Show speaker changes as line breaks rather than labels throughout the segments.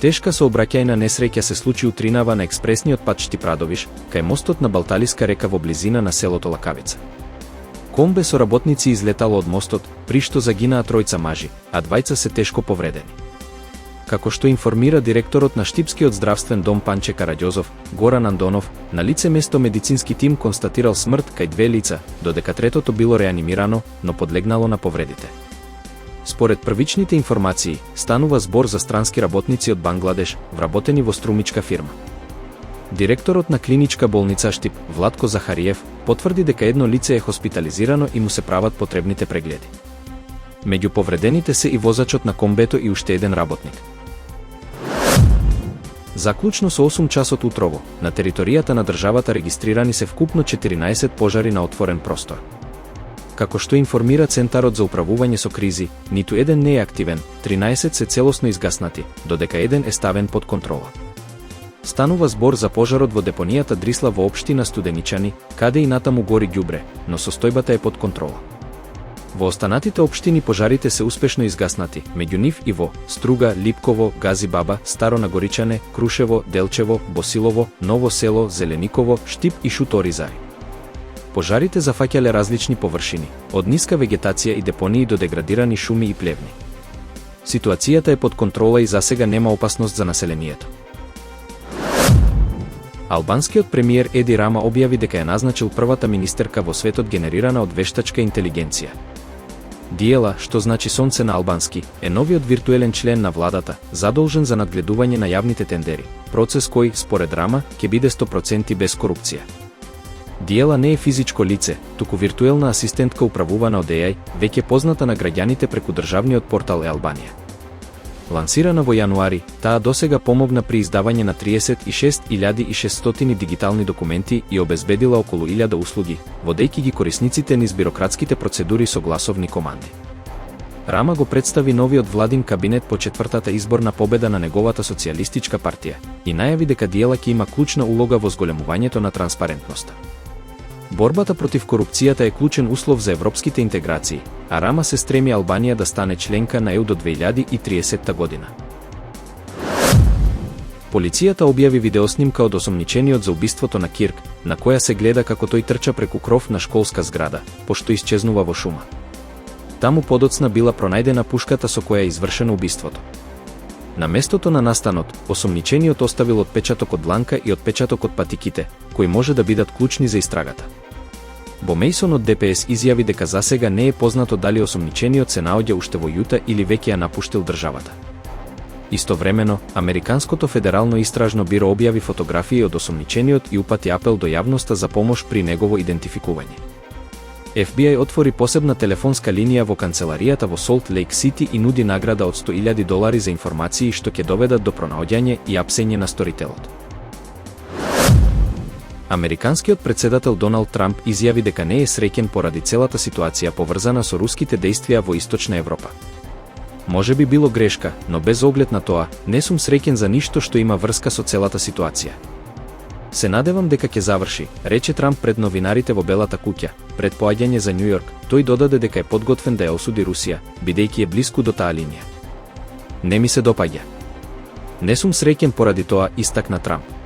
Тешка сообраќајна несреќа се случи утринава на експресниот пат Штип-Радовиш, кај мостот на Балталиска река во близина на селото Лакавица. Комбе со работници излетало од мостот, при што загинаа тројца мажи, а двајца се тешко повредени. Како што информира директорот на Штипскиот здравствен дом Панче Караѓозов, Горан Андонов, на лице место медицински тим констатирал смрт кај две лица, додека третото било реанимирано, но подлегнало на повредите. Според првичните информации, станува збор за странски работници од Бангладеш, вработени во струмичка фирма. Директорот на клиничка болница Штип, Владко Захариев, потврди дека едно лице е хоспитализирано и му се прават потребните прегледи. Меѓу повредените се и возачот на комбето и уште еден работник. Заклучно со 8 часот утрово, на територијата на државата регистрирани се вкупно 14 пожари на отворен простор. Како што информира Центарот за управување со кризи, ниту еден не е активен, 13 се целосно изгаснати, додека еден е ставен под контрола. Станува збор за пожарот во депонијата Дрисла во општина Студеничани, каде и натаму гори ѓубре, но состојбата е под контрола. Во останатите општини пожарите се успешно изгаснати, меѓу нив и во Струга, Липково, Гази Баба, Старо Нагоричане, Крушево, Делчево, Босилово, Ново село, Зелениково, Штип и Шуторизари. Пожарите зафаќале различни површини, од ниска вегетација и депонии до деградирани шуми и плевни. Ситуацијата е под контрола и засега нема опасност за населението. Албанскиот премиер Еди Рама објави дека е назначил првата министерка во светот генерирана од вештачка интелигенција. Диела, што значи сонце на албански, е новиот виртуелен член на владата, задолжен за надгледување на јавните тендери, процес кој, според Рама, ќе биде 100% без корупција. Диела не е физичко лице, туку виртуелна асистентка управувана од AI, веќе позната на граѓаните преку државниот портал Е-Албанија. Лансирана во јануари, таа досега помогна при издавање на 36.600 дигитални документи и обезбедила околу 1000 услуги, водејќи ги корисниците низ бирократските процедури со гласовни команди. Рама го представи новиот владин кабинет по четвртата изборна победа на неговата социјалистичка партија и најави дека Диела ќе има клучна улога во зголемувањето на транспарентноста. Борбата против корупцијата е клучен услов за европските интеграции, а Рама се стреми Албанија да стане членка на ЕУ до 2030 година. Полицијата објави видеоснимка од осомничениот за убиството на Кирк, на која се гледа како тој трча преку кров на школска зграда, пошто исчезнува во шума. Таму подоцна била пронајдена пушката со која е извршено убиството. На местото на настанот, осомничениот оставил отпечаток од дланка и отпечаток од патиките, кои може да бидат клучни за истрагата. Бо Мејсон од ДПС изјави дека засега не е познато дали осомничениот се наоѓа уште во Јута или веќе ја напуштил државата. Истовремено, Американското федерално истражно биро објави фотографии од осомничениот и упати апел до јавноста за помош при негово идентификување. FBI отвори посебна телефонска линија во канцеларијата во Солт Лейк Сити и нуди награда од $100,000 за информации што ќе доведат до пронаоѓање и апсење на сторителот. Американскиот председател Доналд Трамп изјави дека не е среќен поради целата ситуација поврзана со руските дејствија во Источна Европа. Може би било грешка, но без оглед на тоа, не сум среќен за ништо што има врска со целата ситуација. Се надевам дека ќе заврши, рече Трамп пред новинарите во Белата куќа, пред поаѓање за Њујорк. Тој додаде дека е подготвен да ја осуди Русија, бидејќи е блиску до таа линија. Не ми се допаѓа. Не сум среќен поради тоа, истакна Трамп.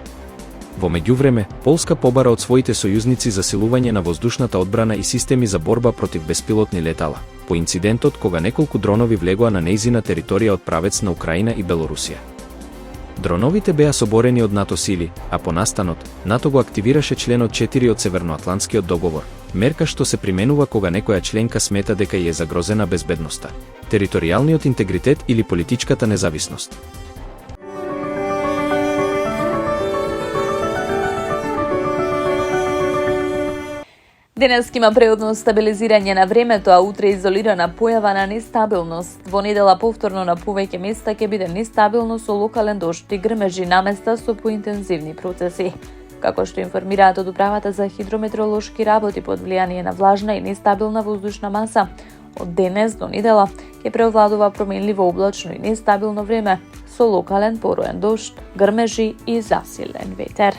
Во меѓувреме, Полска побара од своите сојузници засилување на воздушната одбрана и системи за борба против беспилотни летала, по инцидентот кога неколку дронови влегоа на нејзина територија од правец на Украина и Белорусија. Дроновите беа соборени од НАТО сили, а по настанот, НАТО го активираше членот 4 од Северноатлантскиот договор, мерка што се применува кога некоја членка смета дека ја е загрозена безбедноста, територијалниот интегритет или политичката независност.
Денес има преодно стабилизирање на времето, а утре изолирана појава на нестабилност. Во недела повторно на повеќе места ќе биде нестабилно со локален дожд и грмежи на места со поинтензивни процеси. Како што информираат од Управата за хидрометеоролошки работи под влијание на влажна и нестабилна воздушна маса, од денес до недела ќе преовладува променливо облачно и нестабилно време со локален пороен дожд, грмежи и засилен ветер.